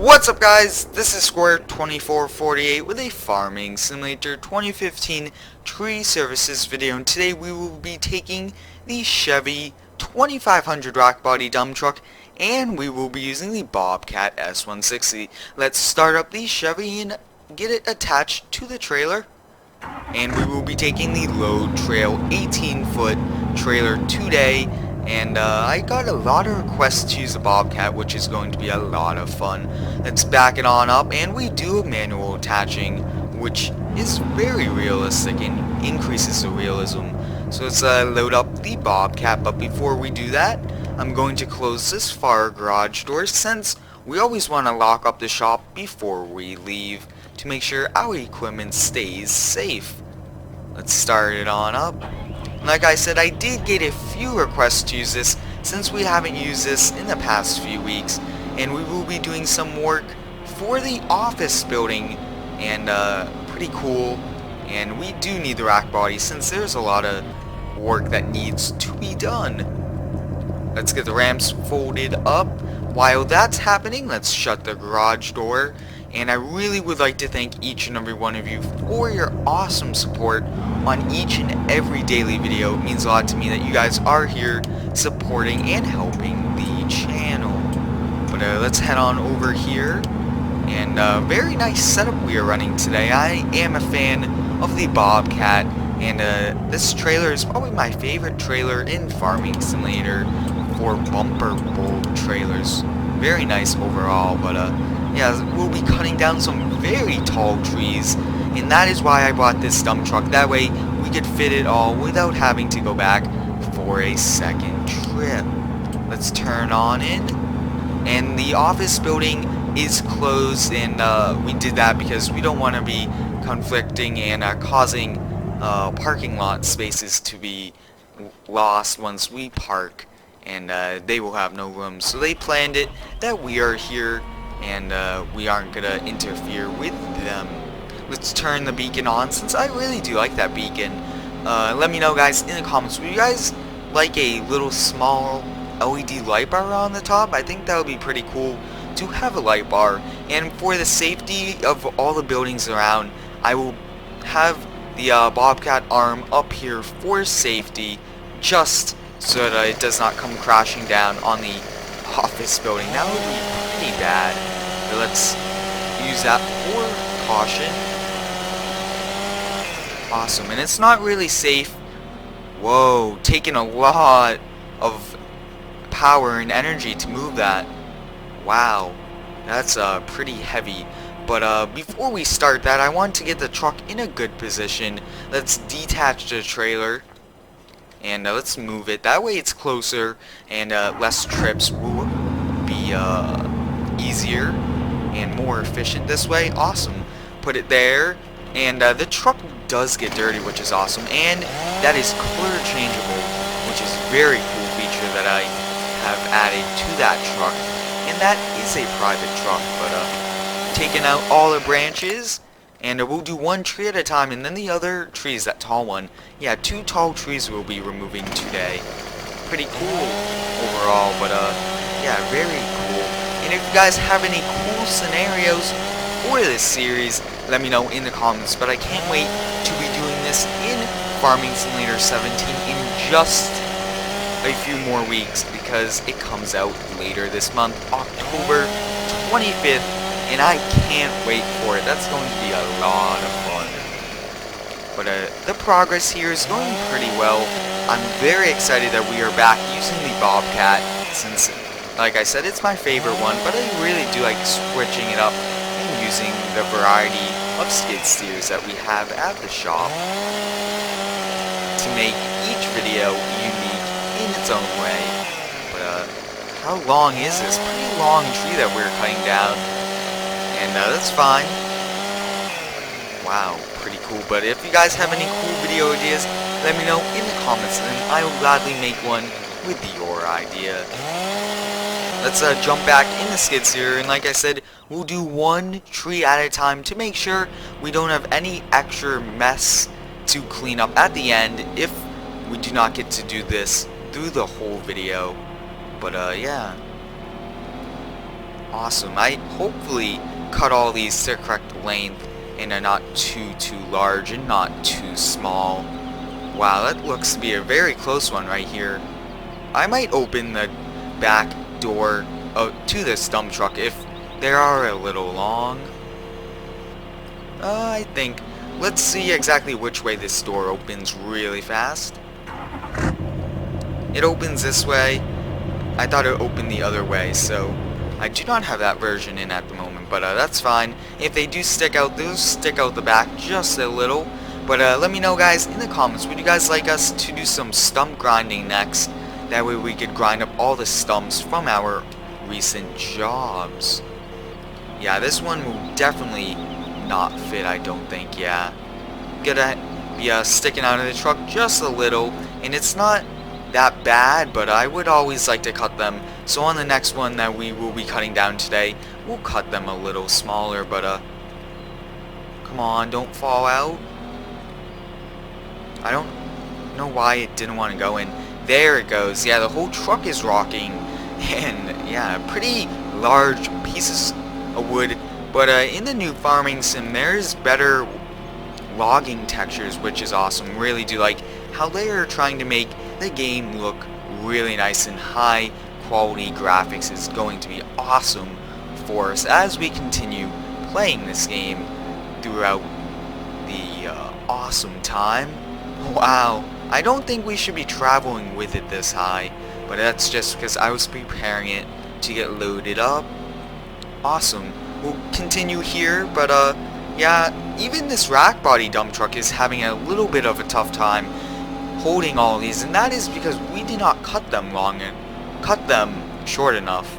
What's up, guys? This is Square2448 with a Farming Simulator 2015 Tree Services video, and today we will be taking the Chevy 2500 rock body dump truck, and we will be using the Bobcat S160. Let's start up the Chevy and get it attached to the trailer, and we will be taking the Load Trail 18-foot trailer today. And I got a lot of requests to use the Bobcat, which is going to be a lot of fun. Let's back it on up, and we do a manual attaching, which is very realistic and increases the realism. So let's load up the Bobcat, but before we do that, I'm going to close this far garage door, since we always want to lock up the shop before we leave to make sure our equipment stays safe. Let's start it on up. Like I said, I did get a few requests to use this since we haven't used this in the past few weeks, and we will be doing some work for the office building, and pretty cool. And we do need the rack body since there's a lot of work that needs to be done. Let's get the ramps folded up. While that's happening, let's shut the garage door. And I really would like to thank each and every one of you for your awesome support on each and every daily video. It means a lot to me that you guys are here supporting and helping the channel. But let's head on over here. And very nice setup we are running today. I am a fan of the Bobcat, and this trailer is probably my favorite trailer in Farming Simulator for bumper bolt trailers. Very nice overall, but yeah, we'll be cutting down some very tall trees, and that is why I bought this dump truck. That way we could fit it all without having to go back for a second trip. Let's turn on in, and the office building is closed, and we did that because we don't want to be conflicting and causing parking lot spaces to be lost once we park, and they will have no room. So they planned it that we are here, and we aren't gonna interfere with them. Let's turn the beacon on, since I really do like that beacon. Let me know, guys, in the comments, would you guys like a little small LED light bar on the top? I think that would be pretty cool to have a light bar. And for the safety of all the buildings around, I will have the Bobcat arm up here for safety, just so that it does not come crashing down on the office building. That would be pretty bad. But let's use that for caution. Awesome, and it's not really safe. Whoa, taking a lot of power and energy to move that. Wow, that's pretty heavy. But before we start that, I want to get the truck in a good position. Let's detach the trailer, and let's move it. That way it's closer, and less trips will be easier and more efficient this way. Awesome. Put it there, and the truck does get dirty, which is awesome, and that is color changeable, which is a very cool feature that I have added to that truck. And that is a private truck, but taking out all the branches, and we'll do one tree at a time, and then the other tree is that tall one. Yeah, 2 tall trees we'll be removing today. Pretty cool overall, but yeah, very cool. And if you guys have any cool scenarios for this series, let me know in the comments. But I can't wait to be doing this in Farming Simulator 17 in just a few more weeks, because it comes out later this month, October 25th, and I can't wait for it. That's going to be a lot of fun. But the progress here is going pretty well. I'm very excited that we are back using the Bobcat, since, like I said, it's my favorite one, but I really do like switching it up and using the variety of skid steers that we have at the shop to make each video unique in its own way. But how long is this? Pretty long tree that we're cutting down, and that's fine. Wow, pretty cool. But if you guys have any cool video ideas, let me know in the comments, and I will gladly make one with your idea. Let's jump back in the skid steer, and like I said, we'll do one tree at a time to make sure we don't have any extra mess to clean up at the end if we do not get to do this through the whole video. But yeah, Awesome. I hopefully cut all these to the correct length and are not too large and not too small. Wow, that looks to be a very close one right here. I might open the back door to this dump truck if they are a little long. I think, let's see exactly which way this door opens really fast. It opens this way. I thought it opened the other way, so I do not have that version in at the moment, but that's fine. If they do stick out, they'll stick out the back just a little. But let me know, guys, in the comments, would you guys like us to do some stump grinding next? That way we could grind up all the stumps from our recent jobs. Yeah, this one will definitely not fit, I don't think, yeah. Gonna be sticking out of the truck just a little, and it's not that bad, but I would always like to cut them. So on the next one that we will be cutting down today, we'll cut them a little smaller, but come on, don't fall out. I don't know why it didn't want to go in. There it goes. Yeah, the whole truck is rocking, and yeah, pretty large pieces of wood. But in the new farming sim, there's better logging textures, which is awesome. Really do like how they are trying to make the game look really nice, and high quality graphics is going to be awesome for us as we continue playing this game throughout the awesome time. Wow, I don't think we should be traveling with it this high, but that's just because I was preparing it to get loaded up. Awesome. We'll continue here, but yeah, even this rack body dump truck is having a little bit of a tough time holding all these, and that is because we did not cut them short enough.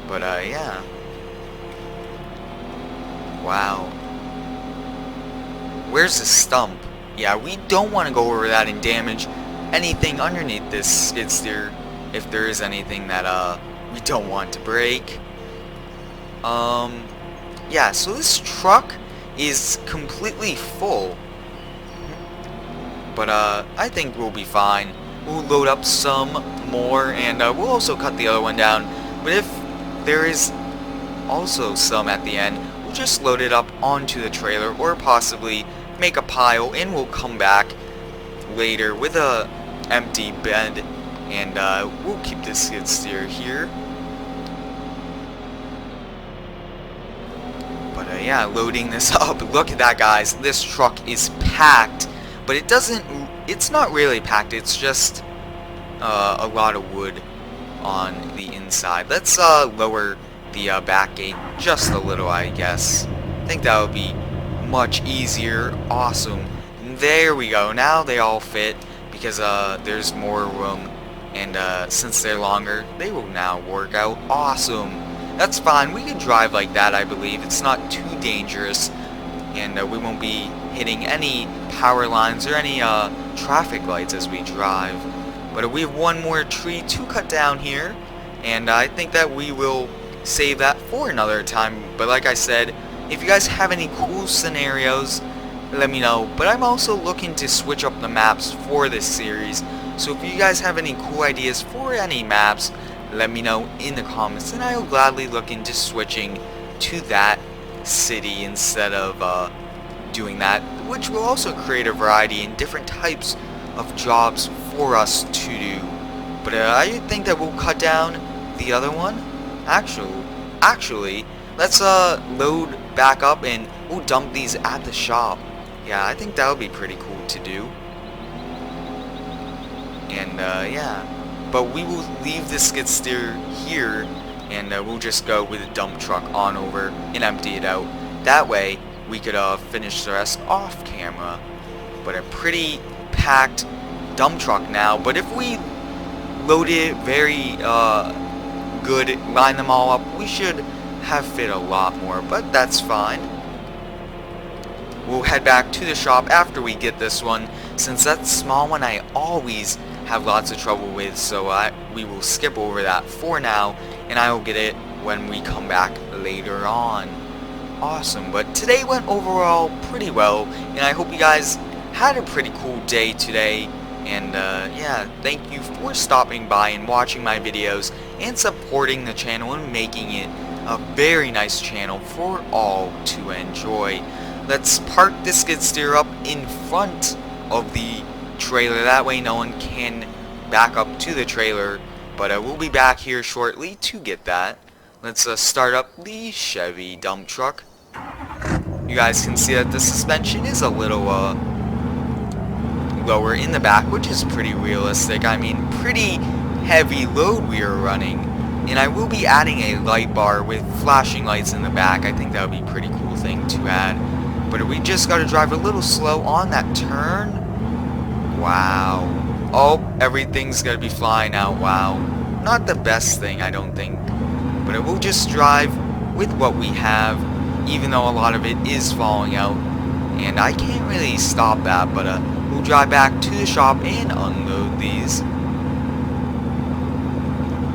But yeah. Wow. Where's the stump? Yeah, we don't want to go over that and damage anything underneath this skid steer if there is anything that we don't want to break. Yeah, so this truck is completely full. But I think we'll be fine. We'll load up some more, and we'll also cut the other one down. But if there is also some at the end, we'll just load it up onto the trailer, or possibly make a pile, and we'll come back later with a empty bed, and we'll keep this skid steer here. But yeah, loading this up. Look at that, guys. This truck is packed. But it's not really packed, it's just a lot of wood on the inside. Let's lower the back gate just a little, I guess. I think that would be much easier. Awesome. There we go. Now they all fit because there's more room, and since they're longer, they will now work out awesome. That's fine. We can drive like that, I believe. It's not too dangerous, and we won't be hitting any power lines or any traffic lights as we drive. But we have one more tree to cut down here, and I think that we will save that for another time. But like I said, if you guys have any cool scenarios, let me know. But I'm also looking to switch up the maps for this series, so if you guys have any cool ideas for any maps, let me know in the comments, and I will gladly look into switching to that city instead of doing that, which will also create a variety in different types of jobs for us to do. But I think that we'll cut down the other one. Actually, let's load back up and we'll dump these at the shop. Yeah, I think that would be pretty cool to do. And yeah, but we will leave the skid steer here, and we'll just go with a dump truck on over and empty it out. That way we could finish the rest off camera. But a pretty packed dump truck now. But if we load it very good, line them all up, we should have fit a lot more, but that's fine. We'll head back to the shop after we get this one, since that small one I always have lots of trouble with, so we will skip over that for now, and I will get it when we come back later on. Awesome, but today went overall pretty well, and I hope you guys had a pretty cool day today, And yeah, thank you for stopping by and watching my videos and supporting the channel and making it a very nice channel for all to enjoy. Let's park the skid steer up in front of the trailer, that way no one can back up to the trailer, but we'll be back here shortly to get that. Let's start up the Chevy dump truck. You guys can see that the suspension is a little lower in the back, which is pretty realistic. I mean, pretty heavy load we are running. And I will be adding a light bar with flashing lights in the back. I think that would be a pretty cool thing to add. But we just got to drive a little slow on that turn. Wow. Oh, everything's going to be flying out. Wow. Not the best thing, I don't think. But I will just drive with what we have, even though a lot of it is falling out. And I can't really stop that, but we'll drive back to the shop and unload these.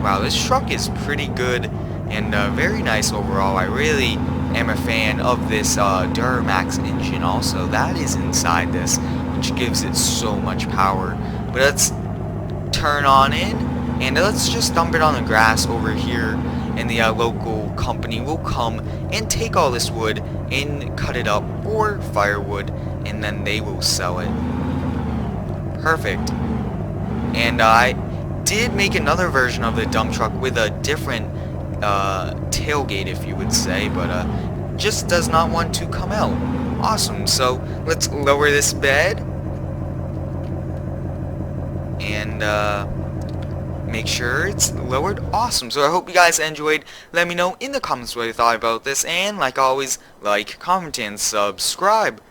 Wow, this truck is pretty good and very nice overall. I really am a fan of this Duramax engine also. That is inside this, which gives it so much power. But let's turn on in, and let's just dump it on the grass over here, and the local company will come and take all this wood and cut it up for firewood, and then they will sell it. Perfect. And I did make another version of the dump truck with a different tailgate, if you would say, but just does not want to come out. Awesome. So let's lower this bed and make sure it's lowered. Awesome. So I hope you guys enjoyed. Let me know in the comments what you thought about this, and like always, like, comment, and subscribe.